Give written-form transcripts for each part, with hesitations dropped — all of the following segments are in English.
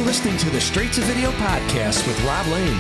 listening to the Straight to Video podcast with Rob Lane.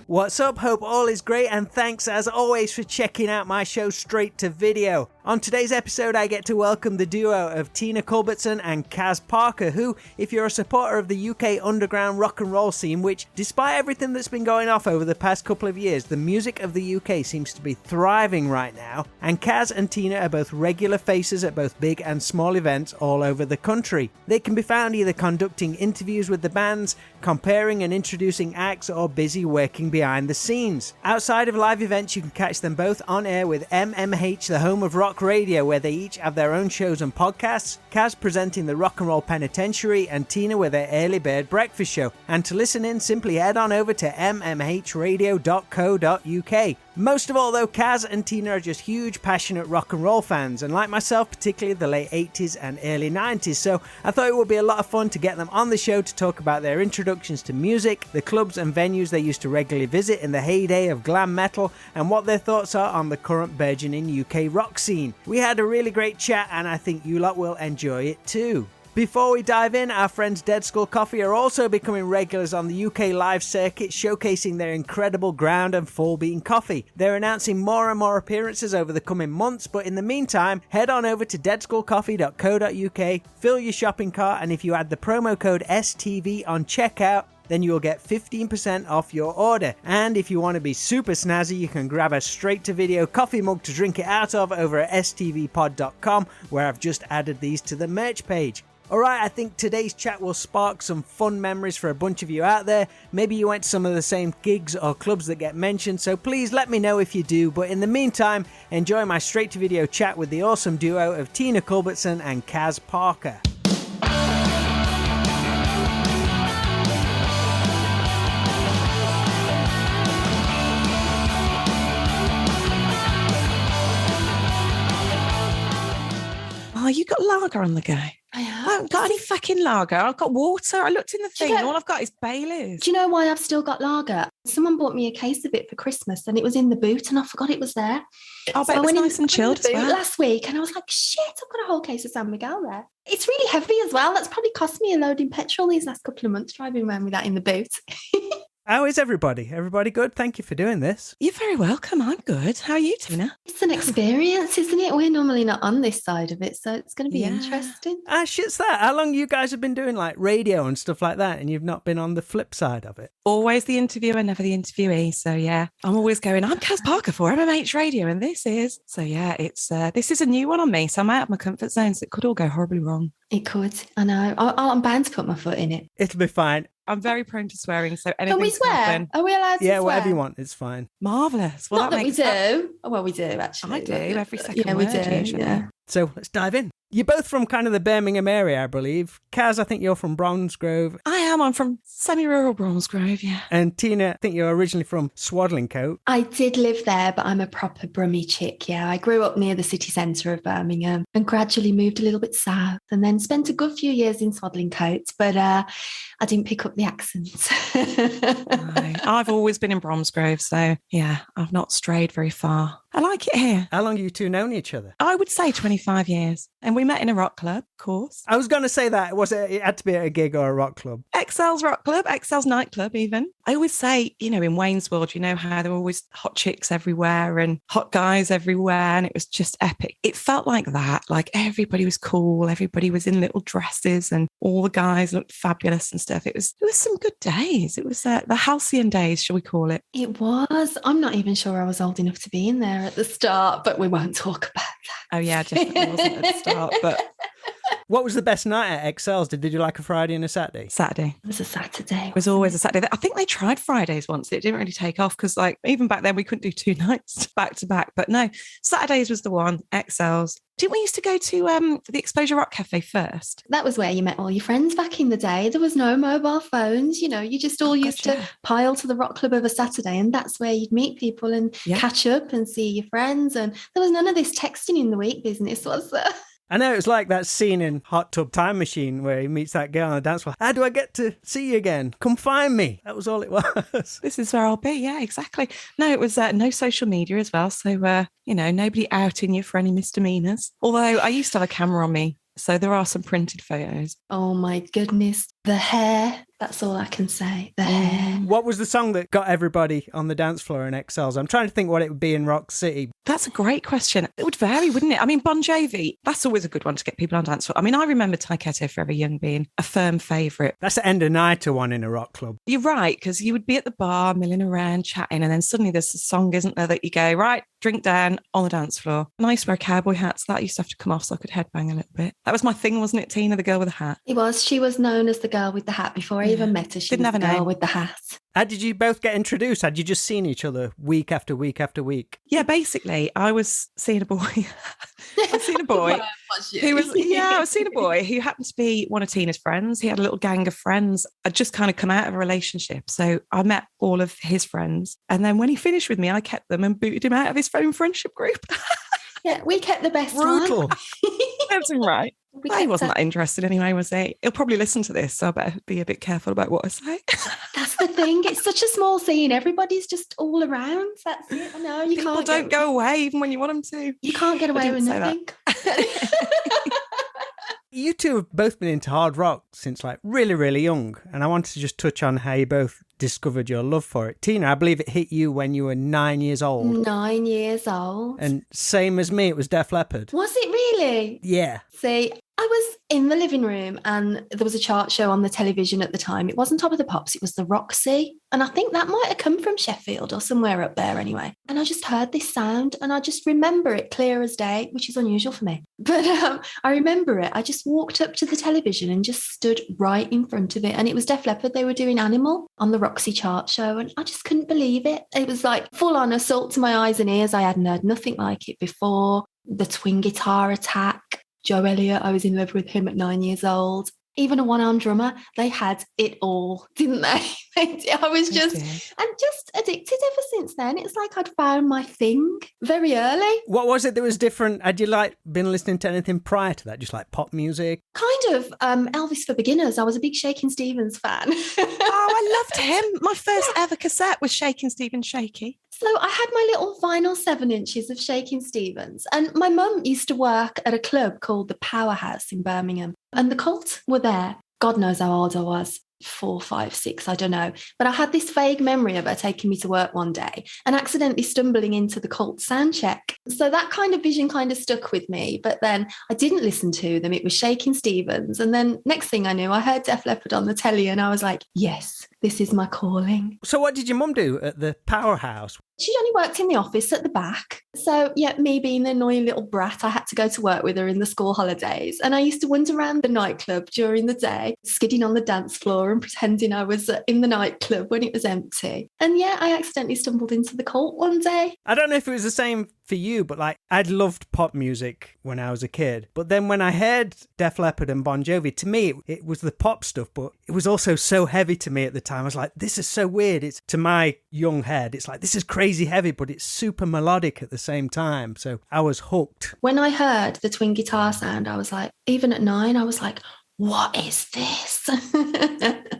What's up? Hope all is great, and thanks as always for checking out my show Straight to Video. On today's episode, I get to welcome the duo of Tina Culbertson and Caz Parker, who, if you're a supporter of the UK underground rock and roll scene, which, despite everything that's been going off over the past couple of years, the music of the UK seems to be thriving right now, and Caz and Tina are both regular faces at both big and small events all over the country. They can be found either conducting interviews with the bands, comparing and introducing acts, or busy working behind the scenes. Outside of live events, you can catch them both on air with MMH, the home of rock radio, where they each have their own shows and podcasts, Caz presenting the Rock and Roll Penitentiary and Tina with their Early Bird Breakfast Show. And to listen in, simply head on over to mmhradio.co.uk. Most of all though, Caz and Tina are just huge passionate rock and roll fans, and like myself, particularly the late 80s and early 90s, so I thought it would be a lot of fun to get them on the show to talk about their introductions to music, the clubs and venues they used to regularly visit in the heyday of glam metal, and what their thoughts are on the current burgeoning UK rock scene. We had a really great chat, and I think you lot will enjoy it too. Before we dive in, our friends Dead Skull Coffee are also becoming regulars on the UK live circuit, showcasing their incredible ground and full bean coffee. They're announcing more and more appearances over the coming months, but in the meantime, head on over to deadskullcoffee.co.uk, fill your shopping cart, and if you add the promo code STV on checkout, then you'll get 15% off your order. And if you want to be super snazzy, you can grab a straight to video coffee mug to drink it out of over at stvpod.com, where I've just added these to the merch page. Alright, I think today's chat will spark some fun memories for a bunch of you out there. Maybe you went to some of the same gigs or clubs that get mentioned, so please let me know if you do. But in the meantime, enjoy my straight to video chat with the awesome duo of Tina Culbertson and Caz Parker. Oh, you got lager on the go. I have. I haven't got any fucking lager. I've got water. I looked in the thing and all I've got is Baileys. Do you know why I've still got lager? Someone bought me a case of it for Christmas and it was in the boot and I forgot it was there. I bet it was nice and chilled as well. Last week and I was like, shit, I've got a whole case of San Miguel there. It's really heavy as well. That's probably cost me a load in petrol these last couple of months driving around with that in the boot. How is everybody? Everybody good? Thank you for doing this. You're very welcome. I'm good. How are you, Tina? It's an experience, isn't it? We're normally not on this side of it, so it's going to be interesting. Ah, shit's that. How long you guys have been doing like radio and stuff like that, and you've not been on the flip side of it? Always the interviewer, never the interviewee. So yeah, I'm always going, I'm Caz Parker for MMH Radio, and this is. So yeah, it's this is a new one on me. So I'm out of my comfort zone, so it could all go horribly wrong. It could. I know. I'm bound to put my foot in it. It'll be fine. I'm very prone to swearing, so anything can we swear? Happen. Are we allowed to swear? Yeah, whatever you want. It's fine. Marvellous. Well, not that we do. Well, we do, actually. I do, every second word. Yeah, we do, usually. yeah. So let's dive in. You're both from kind of the Birmingham area, I believe. Caz, I think you're from Bromsgrove. I am. I'm from semi-rural Bromsgrove, yeah. And Tina, I think you're originally from Swadlincote. I did live there, but I'm a proper Brummy chick, yeah. I grew up near the city centre of Birmingham and gradually moved a little bit south and then spent a good few years in Swadlincote, but I didn't pick up the accent. No, I've always been in Bromsgrove, so yeah, I've not strayed very far. I like it here. How long have you two known each other? I would say 25 years. And we met in a rock club, of course. I was going to say that. It had to be at a gig or a rock club? Excel's rock club, Excel's nightclub even. I always say, you know, in Wayne's World, you know how there were always hot chicks everywhere and hot guys everywhere. And it was just epic. It felt like that. Like everybody was cool. Everybody was in little dresses and all the guys looked fabulous and stuff. It was some good days. It was the halcyon days, shall we call it? It was. I'm not even sure I was old enough to be in there at the start, but we won't talk about that. Oh yeah, definitely wasn't at the start, but What was the best night at Excel's? Did they do like a Friday and a Saturday? Saturday. It was a Saturday. It was always a Saturday. I think they tried Fridays once. It didn't really take off because like even back then we couldn't do 2 nights back to back. But no, Saturdays was the one, Excel's. Didn't we used to go to the Exposure Rock Cafe first? That was where you met all your friends back in the day. There was no mobile phones, you know, you just all used to pile to the rock club of a Saturday, and that's where you'd meet people and catch up and see your friends. And there was none of this texting in the week business, was there? I know, it's like that scene in Hot Tub Time Machine where he meets that girl on the dance floor. How do I get to see you again? Come find me. That was all it was. This is where I'll be. Yeah, exactly. No, it was no social media as well. So, nobody outing you for any misdemeanors. Although I used to have a camera on me So there are some printed photos. Oh my goodness. The hair. That's all I can say. The hair. What was the song that got everybody on the dance floor in Excels? I'm trying to think what it would be in Rock City. That's a great question. It would vary, wouldn't it? I mean, Bon Jovi, that's always a good one to get people on dance floor. I mean, I remember Taiketo Forever Young being a firm favourite. That's the end of night one in a rock club. You're right, because you would be at the bar milling around chatting, and then suddenly there's a song, isn't there, that you go, right, drink down on the dance floor. And I used to wear a cowboy hat, so that used to have to come off so I could headbang a little bit. That was my thing, wasn't it, Tina, the girl with the hat? It was. She was known as the girl with the hat before I even met her. She Didn't was have the a girl name. with the hat. How did you both get introduced? Had you just seen each other week after week after week? Yeah, basically, I was seeing a boy. I was seeing a boy. I was seeing a boy who happened to be one of Tina's friends. He had a little gang of friends. I'd just kind of come out of a relationship. So I met all of his friends. And then when he finished with me, I kept them and booted him out of his phone friendship group. Yeah, we kept the best Brutal. one. That's right. He wasn't that interested anyway, was he? He'll probably listen to this, so I better be a bit careful about what I say. That's the thing. It's such a small scene. Everybody's just all around. That's it. I know. People don't go away even when you want them to. You can't get away with nothing. You two have both been into hard rock since like really, really young. And I wanted to just touch on how you both discovered your love for it. Tina, I believe it hit you when you were 9 years old. 9 years old. And same as me, it was Def Leppard. Was it really? Yeah. See, I was in the living room and there was a chart show on the television at the time. It wasn't Top of the Pops, it was the Roxy. And I think that might have come from Sheffield or somewhere up there anyway. And I just heard this sound and I just remember it clear as day, which is unusual for me. But I remember it. I just walked up to the television and just stood right in front of it. And it was Def Leppard. They were doing Animal on the Roxy chart show. And I just couldn't believe it. It was like full on assault to my eyes and ears. I hadn't heard nothing like it before. The twin guitar attack. Joe Elliott, I was in love with him at 9 years old. Even a one-armed drummer, they had it all, didn't they? I was just addicted ever since then. It's like I'd found my thing very early. What was it that was different? Had you been listening to anything prior to that? Just like pop music? Kind of Elvis for beginners. I was a big Shakin' Stevens fan. Oh, I loved him. My first ever cassette was Shakin' Stevens Shaky. So I had my little vinyl 7 inches of Shakin' Stevens, and my mum used to work at a club called the Powerhouse in Birmingham, and the Cult were there. God knows how old I was. 4, 5, 6, I don't know. But I had this vague memory of her taking me to work one day and accidentally stumbling into the Cult sound check. So that kind of vision kind of stuck with me. But then I didn't listen to them. It was Shakin' Stevens. And then next thing I knew, I heard Def Leppard on the telly and I was like, yes, this is my calling. So what did your mum do at the Powerhouse? She only worked in the office at the back. So, yeah, me being the annoying little brat, I had to go to work with her in the school holidays. And I used to wander around the nightclub during the day, skidding on the dance floor and pretending I was in the nightclub when it was empty. And yeah, I accidentally stumbled into the Cult one day. I don't know if it was the same for you, but like I'd loved pop music when I was a kid. But then when I heard Def Leppard and Bon Jovi, to me, it was the pop stuff, but it was also so heavy to me at the time. I was like, this is so weird. It's to my young head, it's like, this is crazy heavy, but it's super melodic at the same time. So I was hooked. When I heard the twin guitar sound, I was like, even at 9, I was like, what is this?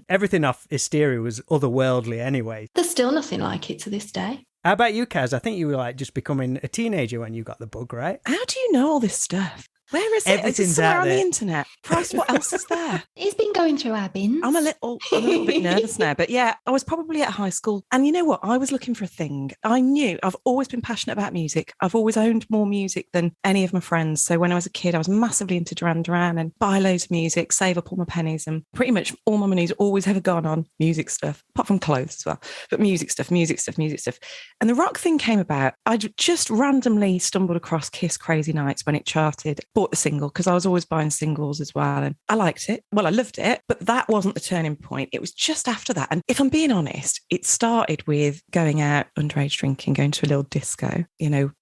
Everything off Hysteria was otherworldly anyway. There's still nothing like it to this day. How about you, Caz? I think you were like just becoming a teenager when you got the bug, right? How do you know all this stuff? Where is it? Everything's is it somewhere out on there. the internet? Christ, what else is there? It's been going through our bins. I'm a little bit nervous now, but yeah, I was probably at high school. And you know what? I was looking for a thing. I knew I've always been passionate about music. I've always owned more music than any of my friends. So when I was a kid, I was massively into Duran Duran and buy loads of music, save up all my pennies. And pretty much all my money's always ever gone on music stuff, apart from clothes as well. But music stuff. And the rock thing came about. I just randomly stumbled across Kiss Crazy Nights when it charted, bought the single because I was always buying singles as well. And I liked it. Well, I loved it, but that wasn't the turning point. It was just after that. And if I'm being honest, it started with going out, underage drinking, going to a little disco,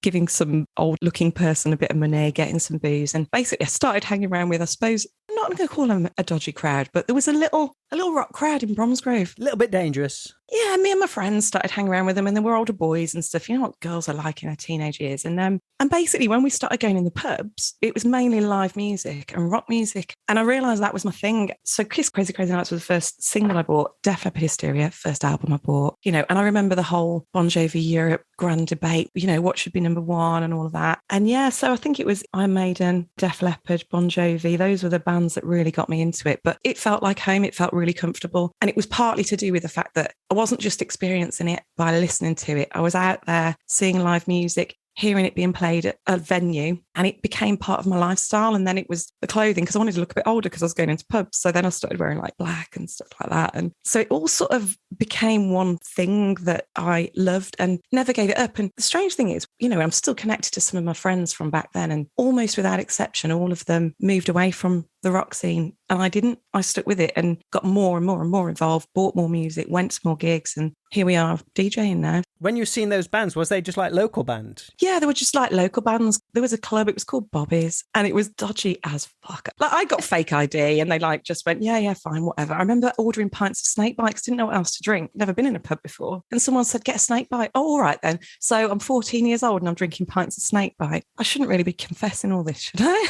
giving some old looking person a bit of money, getting some booze. And basically I started hanging around with, I suppose, I'm not going to call them a dodgy crowd, but there was a little rock crowd in Bromsgrove. A little bit dangerous. Yeah, me and my friends started hanging around with them and they were older boys and stuff. You know what girls are like in their teenage years. And basically when we started going in the pubs, it was mainly live music and rock music. And I realised that was my thing. So Kiss Crazy Crazy Nights was the first single I bought, Def Leppard Hysteria, first album I bought, and I remember the whole Bon Jovi Europe grand debate, what should be number one and all of that. And yeah, so I think it was Iron Maiden, Def Leppard, Bon Jovi. Those were the bands that really got me into it. But it felt like home. It felt really comfortable. And it was partly to do with the fact that I wasn't just experiencing it by listening to it. I was out there seeing live music, hearing it being played at a venue, and it became part of my lifestyle. And then it was the clothing, because I wanted to look a bit older because I was going into pubs. So then I started wearing like black and stuff like that. And so it all sort of became one thing that I loved and never gave it up. And the strange thing is, I'm still connected to some of my friends from back then, and almost without exception, all of them moved away from the rock scene. And I didn't. I stuck with it and got more and more and more involved, bought more music, went to more gigs, and here we are DJing now. When you were seeing those bands, was they just like local bands? Yeah, they were just like local bands. There was a club, it was called Bobby's, and it was dodgy as fuck. Like, I got fake ID and they just went, yeah, fine, whatever. I remember ordering pints of snake bites, didn't know what else to drink, never been in a pub before. And someone said, get a snake bite. Oh, all right then. So I'm 14 years old and I'm drinking pints of snake bite. I shouldn't really be confessing all this, should I?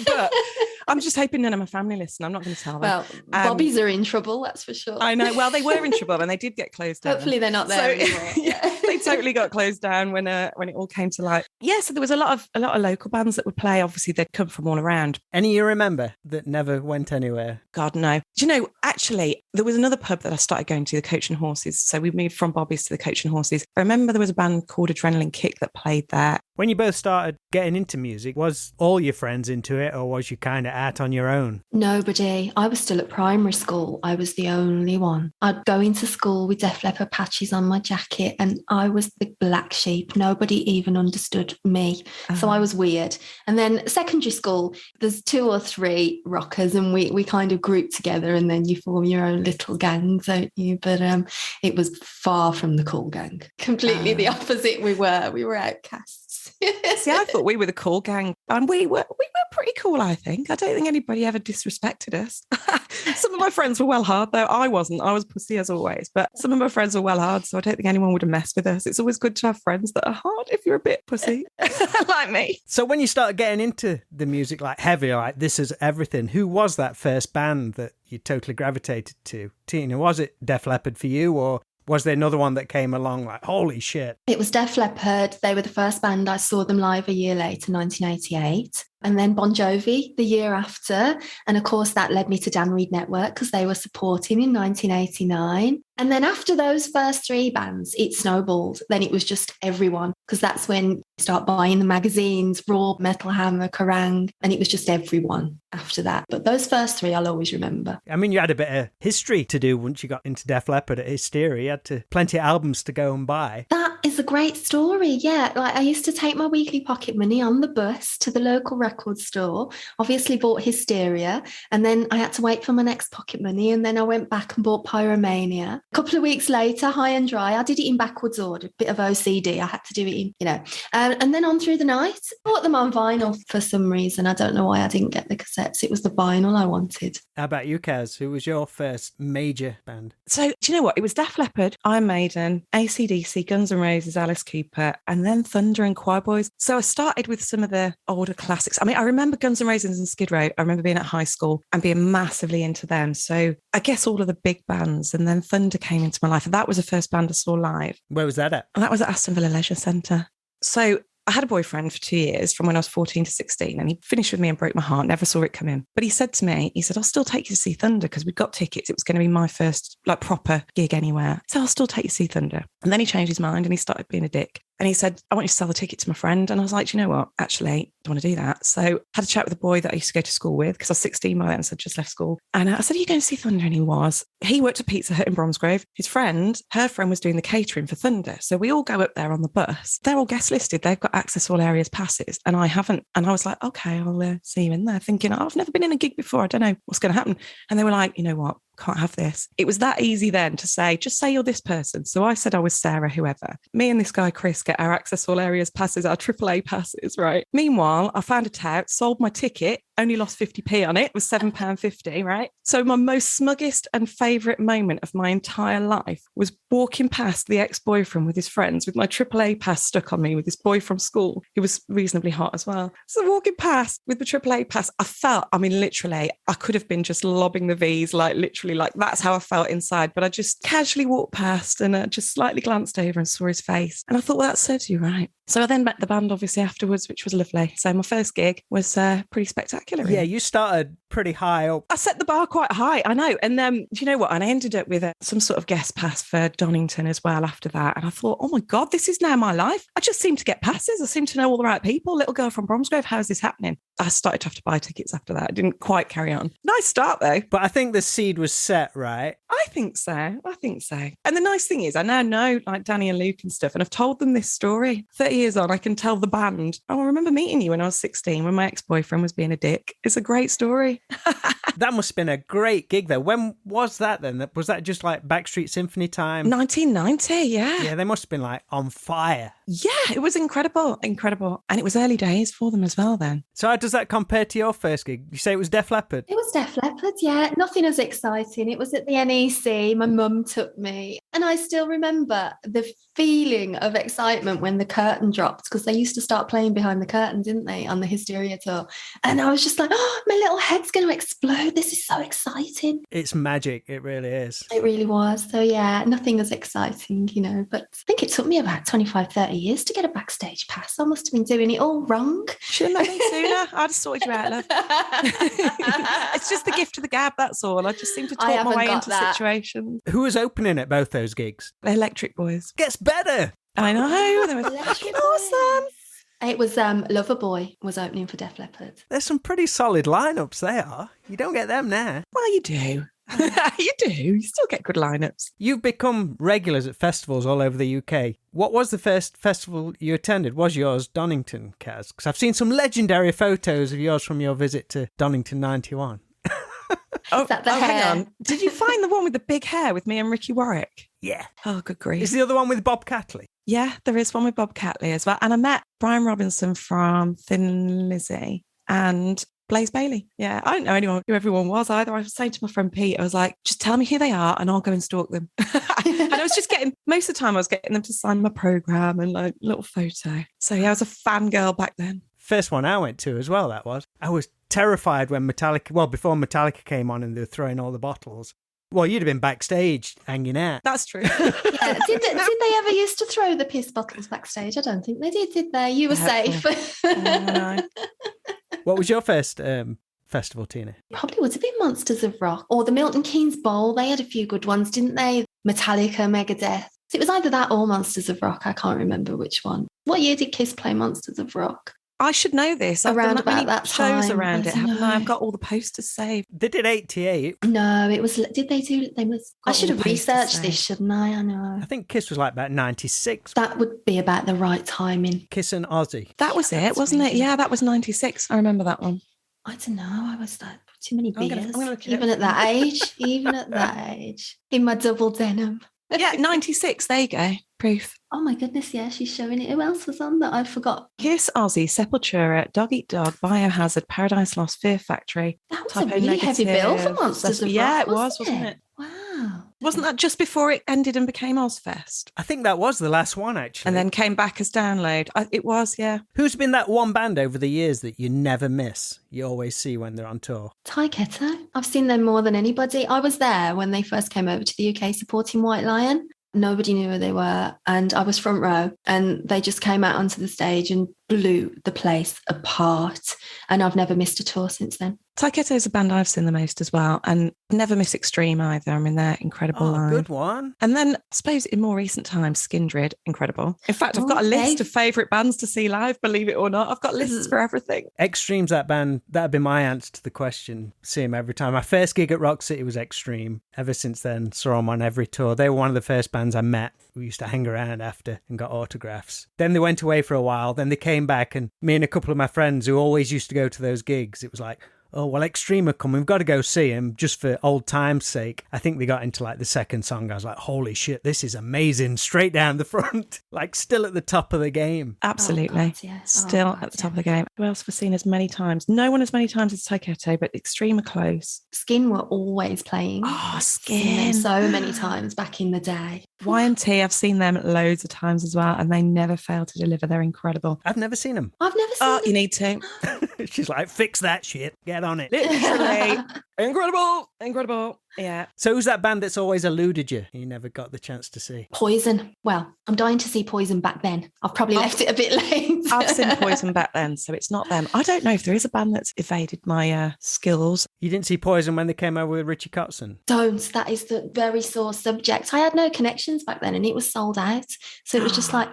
But I'm just hoping none of my family listen. I'm not going to tell them. Well, Bobbies are in trouble, that's for sure. I know. Well, they were in trouble and they did get closed down. Hopefully they're not there anymore. Yeah, they totally got closed down when it all came to light. Yeah, so there was a lot of local bands that would play. Obviously, they'd come from all around. Any you remember that never went anywhere? God, no. Do you know, actually, there was another pub that I started going to, the Coach and Horses. So we moved from Bobby's to the Coach and Horses. I remember there was a band called Adrenaline Kick that played there. When you both started getting into music, was all your friends into it, or was you kind of out on your own? Nobody. I was still at primary school. I was the only one. I'd go into school with Def Leppard patches on my jacket, and I was the black sheep. Nobody even understood me. So I was weird. And then secondary school, there's 2 or 3 rockers, and we kind of group together, and then you form your own little gang, don't you? But it was far from the cool gang. Completely the opposite. We were outcasts. See, I thought we were the cool gang, and we were pretty cool, I think. I don't think anybody ever disrespected us. Some of my friends were well hard, though. I wasn't. I was pussy as always, but some of my friends were well hard, so I don't think anyone would have messed with us. It's always good to have friends that are hard if you're a bit pussy, like me. So when you started getting into the music, like heavy, like This Is Everything, who was that first band that you totally gravitated to? Tina, was it Def Leppard for you, or was there another one that came along like, holy shit? It was Def Leppard. They were the first band. I saw them live a year later, 1988. And then Bon Jovi the year after. And of course, that led me to Dan Reed Network because they were supporting in 1989. And then after those first 3 bands, it snowballed. Then it was just everyone, because that's when you start buying the magazines, Raw, Metal Hammer, Kerrang, and it was just everyone after that. But those first 3 I'll always remember. I mean, you had a bit of history to do once you got into Def Leppard at Hysteria. You had plenty of albums to go and buy. That is a great story, yeah. Like, I used to take my weekly pocket money on the bus to the local record store, obviously bought Hysteria, and then I had to wait for my next pocket money, and then I went back and bought Pyromania. A couple of weeks later, High and Dry, I did it in backwards order, a bit of OCD, I had to do it in, and then On Through the Night. I bought them on vinyl for some reason. I don't know why I didn't get the cassettes. It was the vinyl I wanted. How about you, Caz? Who was your first major band? So, do you know what? It was Def Leppard, Iron Maiden, AC/DC, Guns N' Roses, Alice Cooper, and then Thunder and Choir Boys. So I started with some of the older classics. I mean, I remember Guns N' Roses and Skid Row. I remember being at high school and being massively into them. So I guess all of the big bands, and then Thunder came into my life. And that was the first band I saw live. Where was that at? And that was at Aston Villa Leisure Centre. So I had a boyfriend for 2 years, from when I was 14 to 16, and he finished with me and broke my heart, never saw it come in. But he said to me, I'll still take you to see Thunder, because we'd got tickets. It was going to be my first proper gig anywhere. So I'll still take you to see Thunder. And then he changed his mind and he started being a dick. And he said, I want you to sell the ticket to my friend. And I was like, do you know what? Actually, I don't want to do that. So I had a chat with a boy that I used to go to school with, because I was 16 by then, so I just left school. And I said, are you going to see Thunder? And he was. He worked at Pizza Hut in Bromsgrove. His friend, her friend was doing the catering for Thunder. So we all go up there on the bus. They're all guest listed. They've got access to all areas passes. And I haven't. And I was like, okay, I'll see you in there, thinking, I've never been in a gig before. I don't know what's going to happen. And they were like, you know what? Can't have this. It was that easy then to say, just say you're this person. So I said I was Sarah, whoever. Me and this guy, Chris, get our access all areas passes, our AAA passes, right? Meanwhile, I found a tout, sold my ticket, only lost 50p on it. It was £7.50, right? So my most smuggest and favourite moment of my entire life was walking past the ex-boyfriend with his friends with my AAA pass stuck on me with this boy from school who was reasonably hot as well. So walking past with the AAA pass, I felt, literally, I could have been just lobbing the V's, literally literally like that's how I felt inside. But I just casually walked past and just slightly glanced over and saw his face. And I thought, well, that serves you right. So I then met the band obviously afterwards, which was lovely. So my first gig was pretty spectacular. Yeah, you started pretty high up. I set the bar quite high, I know. And do you know what? And I ended up with some sort of guest pass for Donington as well after that. And I thought, oh my God, this is now my life. I just seem to get passes. I seem to know all the right people. Little girl from Bromsgrove, how is this happening? I started to have to buy tickets after that. I didn't quite carry on. Nice start though. But I think the seed was set, right? I think so. And the nice thing is I now know like Danny and Luke and stuff, and I've told them this story. 30 years on, I can tell the band, oh, I remember meeting you when I was 16 when my ex-boyfriend was being a dick. It's a great story. That must have been a great gig though. When was that then? Was that just like Backstreet Symphony time? 1990, yeah. Yeah, they must have been like on fire. Yeah, it was incredible. And it was early days for them as well then. So how does that compare to your first gig? You say it was Def Leppard? It was Def Leppard, yeah. Nothing as exciting. It was at the NEC. My mum took me. And I still remember the feeling of excitement when the curtain dropped, because they used to start playing behind the curtain, didn't they, on the Hysteria tour. And I was just like, oh, my little head's going to explode. This is so exciting. It's magic. It really is. It really was. So yeah, nothing as exciting, but I think it took me about 25, 30 years to get a backstage pass. I must have been doing it all wrong. Should have met me sooner. I'd have sorted you out, love. It's just the gift of the gab, that's all. I just seem to talk my way into situations. Who was opening at both those gigs? The Electric Boys. Gets better. I know. They were fucking awesome. It was Loverboy was opening for Def Leppard. There's some pretty solid lineups, they are. You don't get them now. Well, you do. You do. You still get good lineups. You've become regulars at festivals all over the UK. What was the first festival you attended? Was yours Donington, Caz? Because I've seen some legendary photos of yours from your visit to Donington 91. Is that the hair? Hang on. Did you find the one with the big hair with me and Ricky Warwick? Yeah. Oh, good grief. Is the other one with Bob Catley? Yeah, there is one with Bob Catley as well. And I met Brian Robinson from Thin Lizzy and Blaze Bailey. Yeah, I don't know who everyone was either. I was saying to my friend Pete, I was like, just tell me who they are and I'll go and stalk them. And I was just most of the time I was getting them to sign my programme and like little photo. So yeah, I was a fangirl back then. First one I went to as well, that was. I was terrified when before Metallica came on and they were throwing all the bottles. Well, you'd have been backstage hanging out. That's true. Yeah. Did they ever used to throw the piss bottles backstage? I don't think they did they? You were safe. No. What was your first festival, Tina? Probably would have been Monsters of Rock or the Milton Keynes Bowl. They had a few good ones, didn't they? Metallica, Megadeth. It was either that or Monsters of Rock. I can't remember which one. What year did Kiss play Monsters of Rock? I should know this. I've around done about that shows time. around it, haven't I? I've got all the posters saved. They did 88. No, it was. Did they do? They was. I should have researched this, shouldn't I? I know. I think Kiss was like about 96. That would be about the right timing. Kiss and Ozzy. That was it, wasn't it? Yeah, that was 96. I remember that one. I don't know. I was like too many beers. I'm gonna look even at that age. Even at that age, in my double denim. Yeah, 96. There you go. Proof. Oh my goodness, yeah, she's showing it. Who else was on that? I forgot. Kiss, Ozzy, Sepultura, Dog Eat Dog, Biohazard, Paradise Lost, Fear Factory. That was a really heavy bill for Monsters of Rock. Yeah, it was, wasn't it? Wow. Wasn't that just before it ended and became Ozfest? I think that was the last one, actually. And then came back as Download. It was, yeah. Who's been that one band over the years that you never miss? You always see when they're on tour? Ty Ketto. I've seen them more than anybody. I was there when they first came over to the UK supporting White Lion. Nobody knew who they were. And I was front row and they just came out onto the stage and blew the place apart. And I've never missed a tour since then. Ty Ketto is a band I've seen the most as well. And never miss Extreme either. I mean, they're incredible live. Good one. And then I suppose in more recent times, Skindred, incredible. In fact, I've got a list of favourite bands to see live, believe it or not. I've got lists for everything. Extreme's that band. That'd be my answer to the question. See them every time. My first gig at Rock City was Extreme. Ever since then, saw them on every tour. They were one of the first bands I met. We used to hang around after and got autographs. Then they went away for a while. Then they came back and me and a couple of my friends who always used to go to those gigs, it was like, oh, well, Extreme are coming. We've got to go see him just for old time's sake. I think they got into like the second song. I was like, holy shit, this is amazing. Straight down the front. Like still at the top of the game. Absolutely. Oh, God, yeah. Still at the top of the game. Who else have seen as many times? No one as many times as Ty Ketto, but Extreme are close. Skin were always playing. Oh, Skin. So many times back in the day. Y&T, I've seen them loads of times as well, and they never fail to deliver. They're incredible. I've never seen them. I've never seen them. You need to. She's like, fix that shit. Get on it. Literally. Incredible. Yeah. So who's that band that's always eluded you? You never got the chance to see. Poison. Well, I'm dying to see Poison back then. I've probably left it a bit late. I've seen Poison back then, so it's not them. I don't know if there is a band that's evaded my skills. You didn't see Poison when they came over with Richie Kotzen? Don't. That is the very sore subject. I had no connections back then and it was sold out. So it was just like,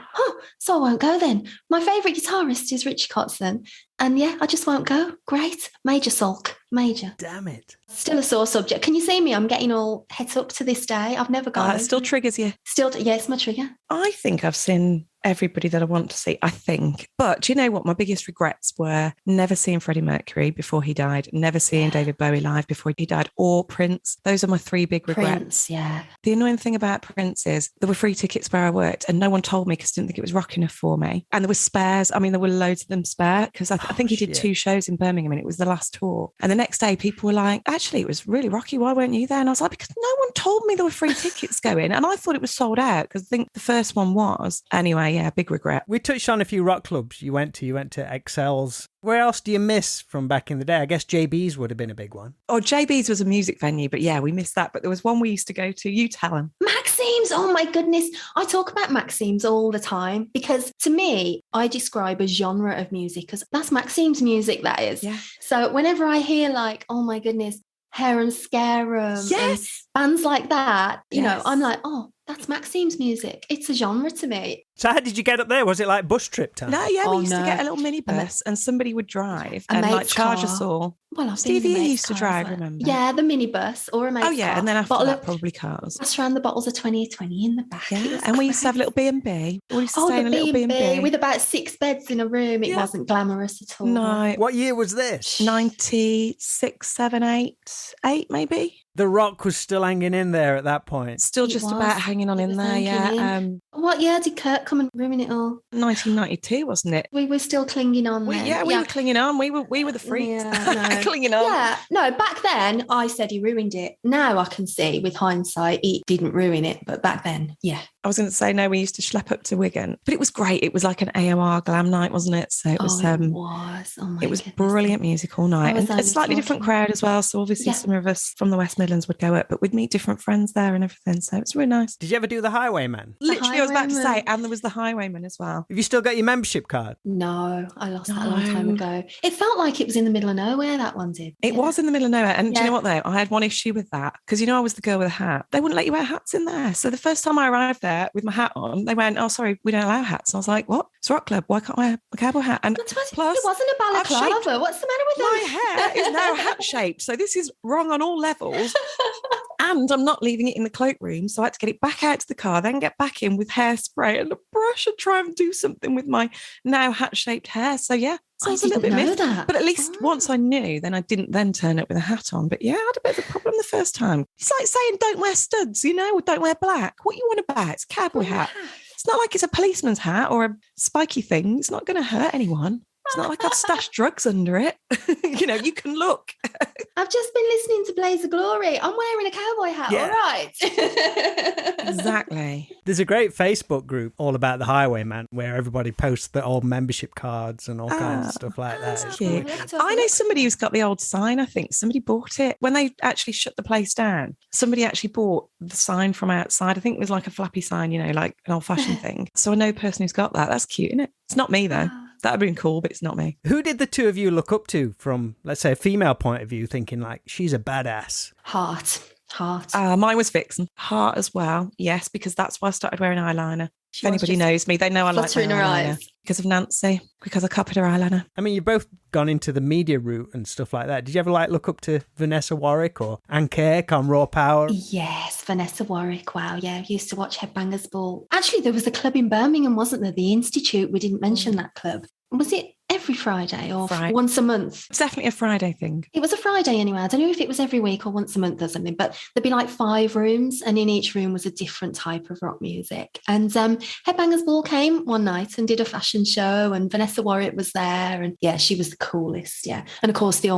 so I won't go then. My favourite guitarist is Richie Kotzen. And yeah, I just won't go. Great. Major sulk. Major. Damn it. Still a sore subject. Can you see me? I'm getting all het up to this day. I've never gone. It still triggers you. Still, yeah, it's my trigger. I think I've seen everybody that I want to see, I think. But do you know what? My biggest regrets were never seeing Freddie Mercury before he died, never seeing David Bowie live before he died, or Prince. Those are my three big regrets. Prince, yeah. The annoying thing about Prince is there were free tickets where I worked and no one told me because I didn't think it was rock enough for me. And there were spares. I mean, there were loads of them spare because I think he did 2 shows in Birmingham and it was the last tour. And the next day people were like, actually, it was really rocky. Why weren't you there? And I was like, because no one told me there were free tickets going. And I thought it was sold out because I think the first one was. Anyway, yeah, big regret. We touched on a few rock clubs you went to. You went to Excel's. Where else do you miss from back in the day? I guess JB's would have been a big one. Oh, JB's was a music venue, but yeah, we missed that. But there was one we used to go to. You tell them. Maxime's. Oh my goodness. I talk about Maxime's all the time because to me, I describe a genre of music as that's Maxime's music, that is. Yeah. So whenever I hear like, oh my goodness, Hair and Scarum and bands like that, you know, I'm like, oh, that's Maxime's music. It's a genre to me. So how did you get up there? Was it like bus trip time? No, yeah, we used to get a little minibus and somebody would drive and like charge us all. Well, Stevie used to drive, remember? Yeah, the minibus or a mate's car. Oh, yeah, and then after that, probably cars. Pass around the bottles of 2020 in the back. Yeah, and we used to have a little B&B. We used to stay in a little B&B. With about 6 beds in a room. It wasn't glamorous at all. No. What year was this? 96, 7, 8 maybe. The rock was still hanging in there at that point. Still just about hanging on in there, yeah. What year did Kurt come and ruin it all? 1992, wasn't it? We were still clinging on then. Yeah, we were clinging on. We were the freaks. Yeah, no. Clinging on. Yeah, no, back then I said he ruined it. Now I can see with hindsight he didn't ruin it, but back then, yeah. I was going to say, no, we used to schlep up to Wigan, but it was great. It was like an AOR glam night, wasn't it? So it was, it was brilliant music all night and a slightly different crowd as well. So obviously some of us from the West Midlands would go up, but we'd meet different friends there and everything. So it's really nice. Did you ever do the Highwayman? Literally, I was about to say, and there was the Highwayman as well. Have you still got your membership card? No, I lost that a long time ago. It felt like it was in the middle of nowhere, that one did. It was in the middle of nowhere. And do you know what though? I had one issue with that because, you know, I was the girl with a hat. They wouldn't let you wear hats in there. So the first time I arrived there with my hat on, they went, oh, sorry, we don't allow hats. And I was like, what? It's a rock club. Why can't I wear a cowboy hat? And plus, it wasn't a balaclava. What's the matter with my hair is now hat shaped. So this is wrong on all levels. And I'm not leaving it in the cloakroom. So I had to get it back out to the car, then get back in with hairspray and a brush and try and do something with my now hat-shaped hair. So yeah, so I was a little bit miffed. But at least once I knew, then I didn't then turn up with a hat on. But yeah, I had a bit of a problem the first time. It's like saying don't wear studs, you know, or don't wear black. What you want about? It's a cowboy hat. It's not like it's a policeman's hat or a spiky thing. It's not going to hurt anyone. It's not like I've stashed drugs under it. You know, you can look. I've just been listening to Blaze of Glory. I'm wearing a cowboy hat, all right. Exactly. There's a great Facebook group all about the Highwayman where everybody posts their old membership cards and all kinds of stuff like that. That's cute. I know somebody who's got the old sign, I think. Somebody bought it. When they actually shut the place down, somebody actually bought the sign from outside. I think it was like a flappy sign, you know, like an old-fashioned thing. So I know a person who's got that. That's cute, isn't it? It's not me, though. That would have been cool, but it's not me. Who did the two of you look up to from, let's say, a female point of view, thinking like, she's a badass? Heart. Mine was Vixen. Heart as well, yes, because that's why I started wearing eyeliner. If anybody knows me, they know I like my eyeliner. Because of Nancy, because I copied her eyeliner. I mean, you've both gone into the media route and stuff like that. Did you ever like look up to Vanessa Warwick or Anne Kirk on Raw Power? Yes, Vanessa Warwick. Wow, yeah. I used to watch Headbangers Ball. Actually, there was a club in Birmingham, wasn't there? The Institute. We didn't mention that club. Was it every Friday or once a month? It's definitely a Friday thing. It was a Friday anyway. I don't know if it was every week or once a month or something, but there'd be like 5 rooms and in each room was a different type of rock music. And Headbangers Ball came one night and did a fashion show and Vanessa Warwick was there. And yeah, she was the coolest, yeah. And of course, the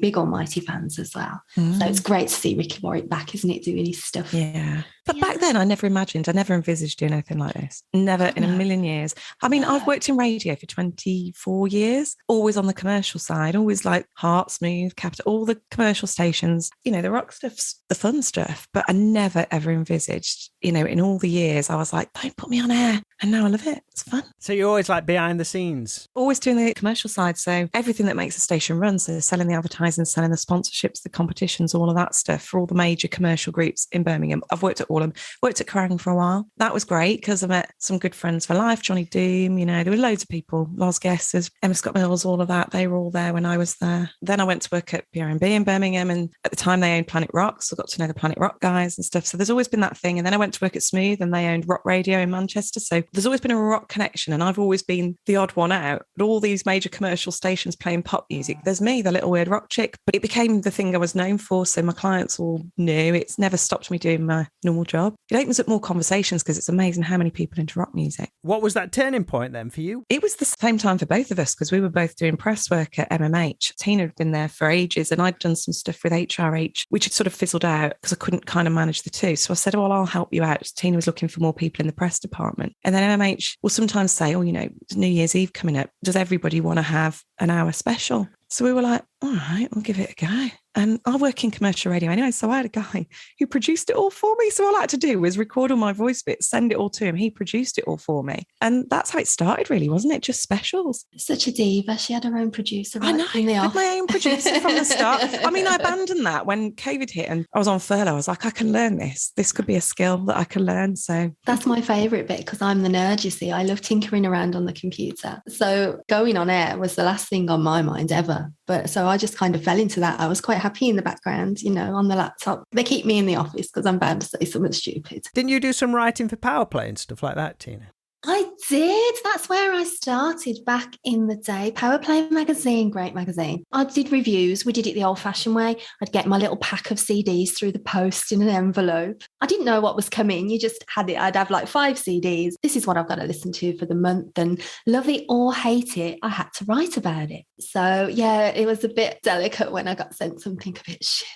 Big Almighty fans as well. So it's great to see Ricky Warwick back, isn't it, doing his stuff. Yeah. But back then, I never envisaged doing anything like this. Never in a million years. I mean, I've worked in radio for 24 years. years, always on the commercial side, always like Heart, Smooth, Capital, all the commercial stations. You know, the rock stuff's the fun stuff, but I never ever envisaged, you know, in all the years, I was like, don't put me on air. And now I love it. It's fun. So you're always like behind the scenes? Always doing the commercial side. So everything that makes the station run. So selling the advertising, selling the sponsorships, the competitions, all of that stuff for all the major commercial groups in Birmingham. I've worked at all of them. Worked at Kerrang for a while. That was great because I met some good friends for life. Johnny Doom, you know, there were loads of people. Loz Guessers, Emma Scott Mills, all of that. They were all there when I was there. Then I went to work at BRB in Birmingham. And at the time they owned Planet Rock. So I got to know the Planet Rock guys and stuff. So there's always been that thing. And then I went to work at Smooth and they owned Rock Radio in Manchester. So there's always been a rock connection. And I've always been the odd one out. But all these major commercial stations playing pop music, there's me, the little weird rock chick. But it became the thing I was known for. So my clients all knew. It's never stopped me doing my normal job. It opens up more conversations because it's amazing how many people into rock music. What was that turning point then for you? It was the same time for both of us because we were both doing press work at MMH. Tina had been there for ages and I'd done some stuff with HRH, which had sort of fizzled out because I couldn't kind of manage the two. So I said, well, I'll help you out. Tina was looking for more people in the press department. And then MMH will sometimes say, oh, you know, New Year's Eve coming up. Does everybody want to have an hour special? So we were like, all right, we'll give it a go. And I work in commercial radio anyway, so I had a guy who produced it all for me. So all I had to do was record all my voice bits, send it all to him. He produced it all for me. And that's how it started, really, wasn't it? Just specials. Such a diva. She had her own producer. Right, I know, I had my own producer from the start. I mean, I abandoned that when COVID hit and I was on furlough. I was like, I can learn this. This could be a skill that I can learn. So that's my favourite bit because I'm the nerd, you see. I love tinkering around on the computer. So going on air was the last thing on my mind ever. But so I just kind of fell into that. I was quite happy in the background, you know, on the laptop. They keep me in the office because I'm bound to say something stupid. Didn't you do some writing for Powerplay and stuff like that, Tina? I did. That's where I started back in the day. Powerplay magazine, great magazine. I did reviews. We did it the old-fashioned way. I'd get my little pack of CDs through the post in an envelope. I didn't know what was coming. You just had it. I'd have like 5 CDs. This is what I've got to listen to for the month. And love it or hate it, I had to write about it. So, yeah, it was a bit delicate when I got sent something a bit shit.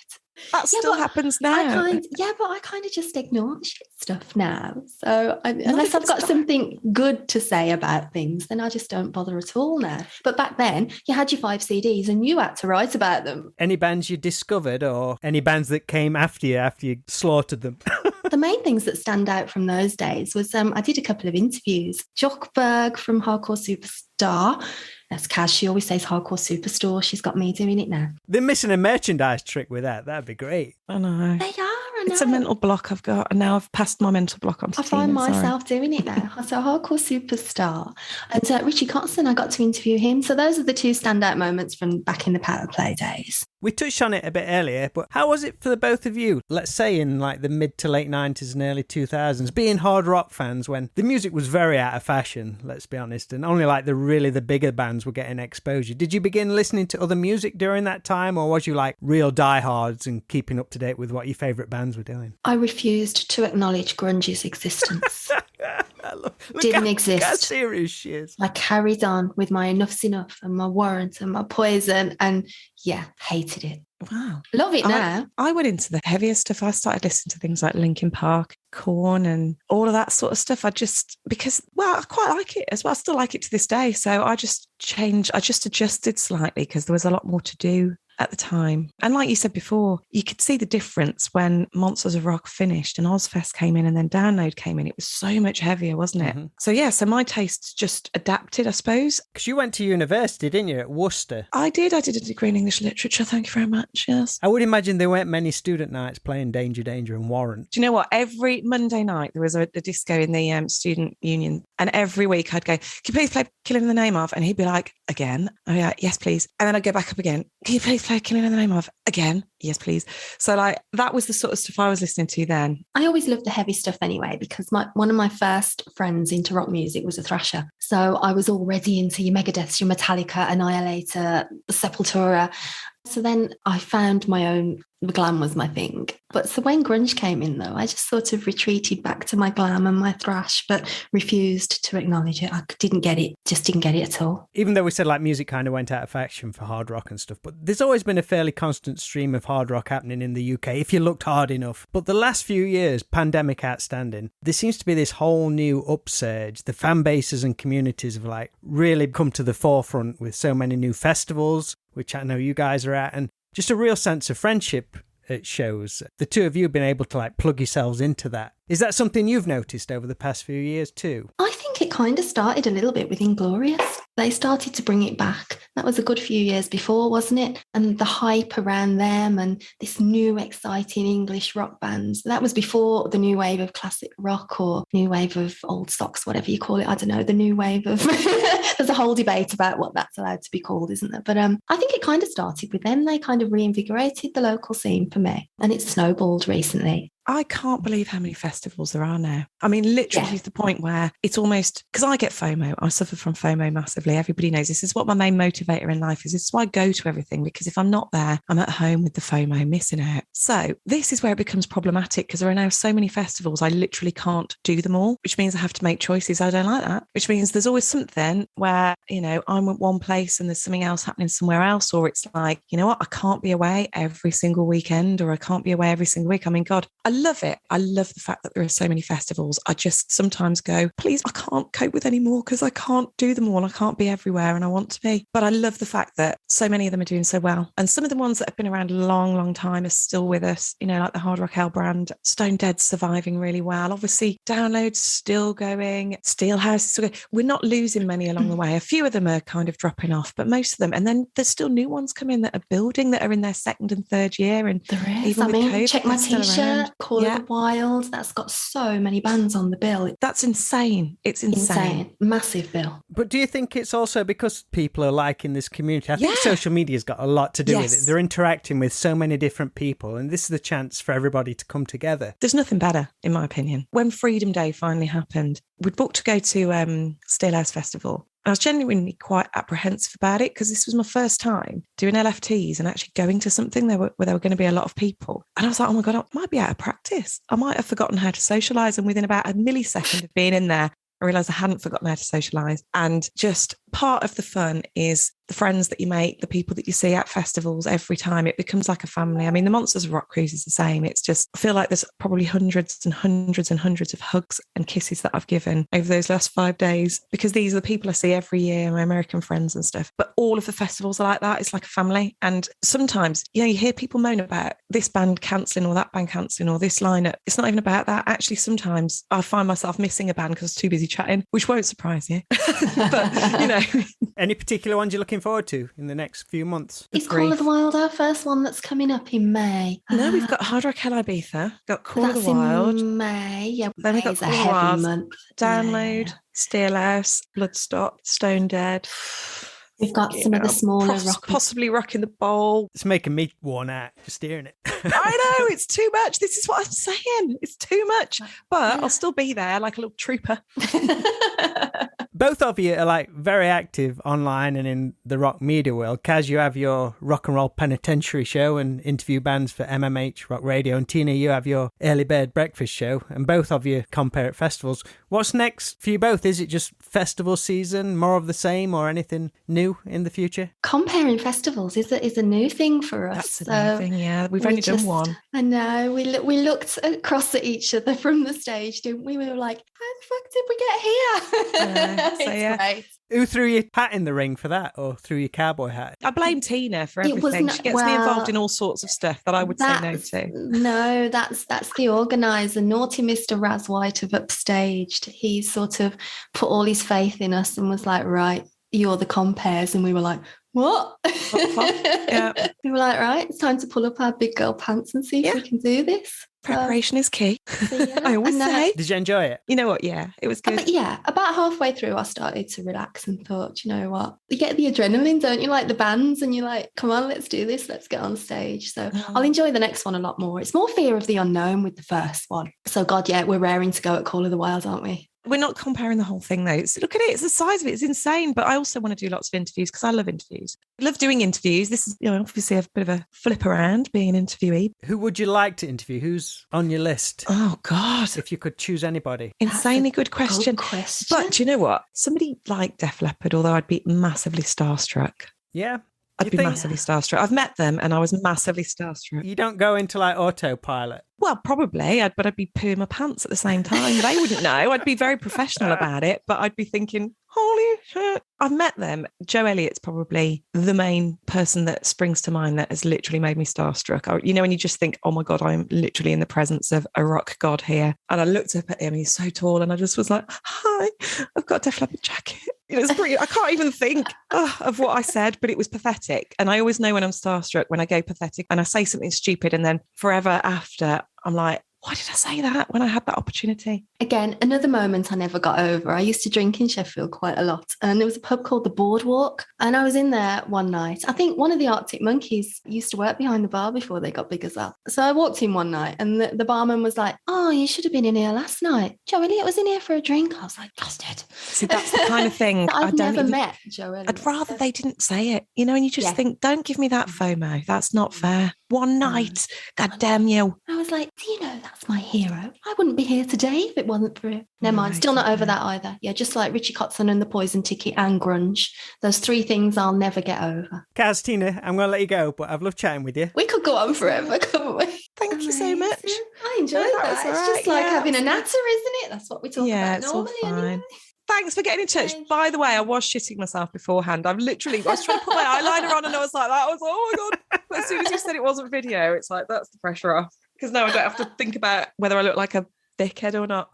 That still happens now. But I kind of just ignore the shit stuff now. So unless I've got something good to say about things, then I just don't bother at all now. But back then, you had your 5 CDs and you had to write about them. Any bands you discovered or any bands that came after you slaughtered them? The main things that stand out from those days was I did a couple of interviews. Jockberg from Hardcore Superstar. That's Caz. She always says Hardcore Superstore. She's got me doing it now. They're missing a merchandise trick with that. That'd be great. I know. They are. It's a mental block I've got, and now I've passed my mental block on to Tina. I find myself doing it now. So Hardcore Superstar. And Richie Cotson, I got to interview him. So those are the 2 standout moments from back in the Powerplay days. We touched on it a bit earlier, but how was it for the both of you? Let's say in like the mid to late 90s and early 2000s, being hard rock fans when the music was very out of fashion, let's be honest, and only like the bigger bands were getting exposure. Did you begin listening to other music during that time, or was you like real diehards and keeping up to date with what your favourite bands were doing? I refused to acknowledge grunge's existence. Didn't exist. How serious she is. I carried on with my Enough's Enough and my Warrant and my Poison and hated it. Wow. Love it now. I went into the heavier stuff. I started listening to things like Linkin Park, Korn and all of that sort of stuff. I quite like it as well. I still like it to this day. So I just adjusted slightly because there was a lot more to do at the time. And like you said before, you could see the difference when Monsters of Rock finished and Ozfest came in and then Download came in. It was so much heavier, wasn't it? Mm-hmm. So my tastes just adapted, I suppose. Because you went to university, didn't you, at Worcester? I did a degree in English literature, thank you very much, yes. I would imagine there weren't many student nights playing Danger, Danger and Warrant. Do you know what? Every Monday night there was a disco in the student union, and every week I'd go, can you please play Killing in the Name Of? And he'd be like, again? Oh yeah, yes please. And then I'd go back up again, can you please play Killing in the Name Of? Again? Yes please. So like that was the sort of stuff I was listening to then. I always loved the heavy stuff anyway, because one of my first friends into rock music was a thrasher. So I was already into your Megadeth, your Metallica, Annihilator, Sepultura. So then I found my own, glam was my thing. But so when grunge came in, though, I just sort of retreated back to my glam and my thrash, but refused to acknowledge it. I didn't get it, just didn't get it at all. Even though we said like music kind of went out of fashion for hard rock and stuff, but there's always been a fairly constant stream of hard rock happening in the UK if you looked hard enough. But the last few years, pandemic outstanding, there seems to be this whole new upsurge. The fan bases and communities have like really come to the forefront with so many new festivals, which I know you guys are at, and just a real sense of friendship at shows. The two of you have been able to like plug yourselves into that. Is that something you've noticed over the past few years too? I think it kind of started a little bit with Inglorious. They started to bring it back. That was a good few years before, wasn't it? And the hype around them and this new exciting English rock bands. That was before the new wave of classic rock or new wave of old socks, whatever you call it. I don't know, the new wave of... There's a whole debate about what that's allowed to be called, isn't there? But I think it kind of started with them. They kind of reinvigorated the local scene for me. And it's snowballed recently. I can't believe how many festivals there are now. I mean, literally to the point where it's almost, because I get FOMO. I suffer from FOMO massively. Everybody knows this is what my main motivator in life is. This is why I go to everything, because if I'm not there, I'm at home with the FOMO, missing out. So this is where it becomes problematic because there are now so many festivals, I literally can't do them all, which means I have to make choices. I don't like that, which means there's always something where, you know, I'm at one place and there's something else happening somewhere else, or it's like, you know what, I can't be away every single weekend, or I can't be away every single week. I mean, God, I love it. I love the fact that there are so many festivals. I just sometimes go, please, I can't cope with any more because I can't do them all. I can't be everywhere and I want to be. But I love the fact that so many of them are doing so well. And some of the ones that have been around a long, long time are still with us, you know, like the Hard Rock Hell brand, Stone Dead's surviving really well. Obviously, Download's still going, Steelhouse is still going. We're not losing many along the way. A few of them are kind of dropping off, but most of them. And then there's still new ones coming that are building, that are in their second and third year. And there is. Even I mean, COVID, check my t-shirt, Call It the Wild. That's got so many bands on the bill. That's insane. It's insane. Massive bill. But do you think it's also because people are liking this community? I think social media's got a lot to do with it. They're interacting with so many different people, and this is the chance for everybody to come together. There's nothing better, in my opinion. When Freedom Day finally happened, we'd booked to go to Steelhouse Festival. I was genuinely quite apprehensive about it because this was my first time doing LFTs and actually going to something where there were going to be a lot of people. And I was like, oh my God, I might be out of practice. I might have forgotten how to socialise. And within about a millisecond of being in there, I realised I hadn't forgotten how to socialise. And just part of the fun is the friends that you make, the people that you see at festivals every time. It becomes like a family. I mean, the Monsters of Rock Cruise is the same. It's just, I feel like there's probably hundreds and hundreds and hundreds of hugs and kisses that I've given over those last 5 days, because these are the people I see every year, my American friends and stuff. But all of the festivals are like that. It's like a family. And sometimes, you know, you hear people moan about this band cancelling or that band cancelling or this lineup. It's not even about that. Actually, sometimes I find myself missing a band because I was too busy chatting, which won't surprise you. But, you know. Any particular ones you're looking forward to in the next few months? Is Call of the Wild our first one that's coming up in May? No, we've got Hard Rock Hell Ibiza, got Call of the Wild. In May. Yeah, then we've got a heavy month. Download, Steelhouse, Bloodstock, Stone Dead. We've got some of the smaller possibly Rocking the Bowl. It's making me worn out just hearing it. I know, it's too much. This is what I'm saying. It's too much. But I'll still be there like a little trooper. Both of you are like very active online and in the rock media world. Caz, you have your Rock and Roll Penitentiary show and interview bands for MMH Rock Radio. And Tina, you have your Early Bird Breakfast show. And both of you compare at festivals. What's next for you both? Is it just festival season, more of the same, or anything new in the future? Comparing festivals is a new thing for us. That's a new thing, yeah. We've only done one. I know. We looked across at each other from the stage, didn't we? We were like, how the fuck did we get here? So, yeah. Great. Who threw your hat in the ring for that, or threw your cowboy hat? I blame Tina for everything. She gets me involved in all sorts of stuff that I would say no to. No, that's the organiser, naughty Mr. Raz White of Upstaged. He sort of put all his faith in us and was like, right, you're the compares. And we were like, what? Yeah. We were like, right, it's time to pull up our big girl pants and see if we can do this. Preparation is key. So, yeah. I always say. Did you enjoy it? You know what? Yeah, it was good. About halfway through, I started to relax and thought, you know what? You get the adrenaline, don't you? Like the bands, and you're like, come on, let's do this. Let's get on stage. So I'll enjoy the next one a lot more. It's more fear of the unknown with the first one. So God, yeah, we're raring to go at Call of the Wild, aren't we? We're not comparing the whole thing though. Look at it. It's the size of it. It's insane. But I also want to do lots of interviews because I love interviews. I love doing interviews. This is, obviously a bit of a flip around being an interviewee. Who would you like to interview? Who's on your list? Oh, God. If you could choose anybody. Insanely good question. But do you know what? Somebody like Def Leppard, although I'd be massively starstruck. Yeah. I'd be massively starstruck. I've met them and I was massively starstruck. You don't go into like autopilot? Well, probably, but I'd be pooing my pants at the same time. They wouldn't know. I'd be very professional about it, but I'd be thinking, holy shit. I've met them. Joe Elliott's probably the main person that springs to mind that has literally made me starstruck. When you just think, oh my God, I'm literally in the presence of a rock god here. And I looked up at him, he's so tall, and I just was like, hi, I've got a Def Leppard jacket. It's pretty, I can't even think of what I said, but it was pathetic. And I always know when I'm starstruck, when I go pathetic and I say something stupid, and then forever after, I'm like, why did I say that when I had that opportunity? Again, another moment I never got over. I used to drink in Sheffield quite a lot, and there was a pub called the Boardwalk, and I was in there one night. I think one of the Arctic Monkeys used to work behind the bar before they got big as that. So I walked in one night, and the barman was like, oh, you should have been in here last night. Joe Elliott was in here for a drink. I was like, bastard. See, that's the kind of thing I've never met Joe Elliott. I'd rather they didn't say it, and you just think, don't give me that FOMO. That's not fair. One night, God damn you. I was like, do you know that's my hero? I wouldn't be here today if it wasn't for it. Never mind, still not over that either. Yeah, just like Richie Kotzen and the Poison Ticket and grunge. Those three things I'll never get over. Caz, Tina, I'm going to let you go, but I've loved chatting with you. We could go on forever, couldn't we? Thank you so much. I enjoyed that. It's just like having a natter, isn't it? That's what we talk about normally anyway. Thanks for getting in touch. By the way, I was shitting myself beforehand. I was trying to put my eyeliner on and I was like, oh my God. But as soon as you said it wasn't video, it's like, that's the pressure off. Because now I don't have to think about whether I look like a dickhead or not.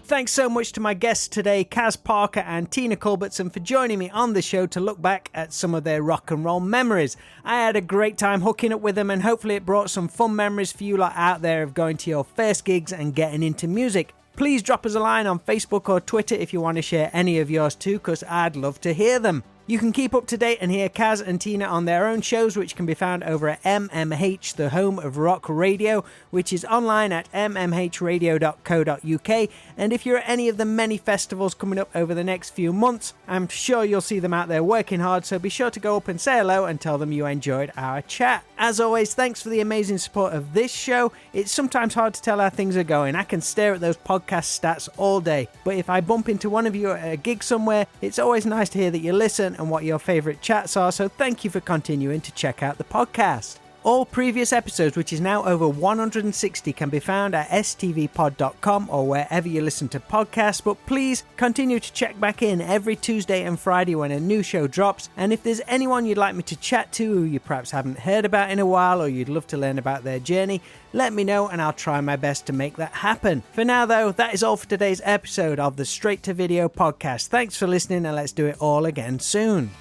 Thanks so much to my guests today, Caz Parker and Tina Culbertson, for joining me on the show to look back at some of their rock and roll memories. I had a great time hooking up with them, and hopefully it brought some fun memories for you lot out there of going to your first gigs and getting into music. Please drop us a line on Facebook or Twitter if you want to share any of yours too, because I'd love to hear them. You can keep up to date and hear Caz and Tina on their own shows, which can be found over at MMH, the home of rock radio, which is online at mmhradio.co.uk. And if you're at any of the many festivals coming up over the next few months, I'm sure you'll see them out there working hard, so be sure to go up and say hello and tell them you enjoyed our chat. As always, thanks for the amazing support of this show. It's sometimes hard to tell how things are going. I can stare at those podcast stats all day, but if I bump into one of you at a gig somewhere, it's always nice to hear that you listen and what your favourite chats are, so thank you for continuing to check out the podcast. All previous episodes, which is now over 160, can be found at stvpod.com or wherever you listen to podcasts, but please continue to check back in every Tuesday and Friday when a new show drops. And if there's anyone you'd like me to chat to who you perhaps haven't heard about in a while, or you'd love to learn about their journey, let me know and I'll try my best to make that happen. For now though, that is all for today's episode of the Straight to Video podcast. Thanks for listening, and let's do it all again soon.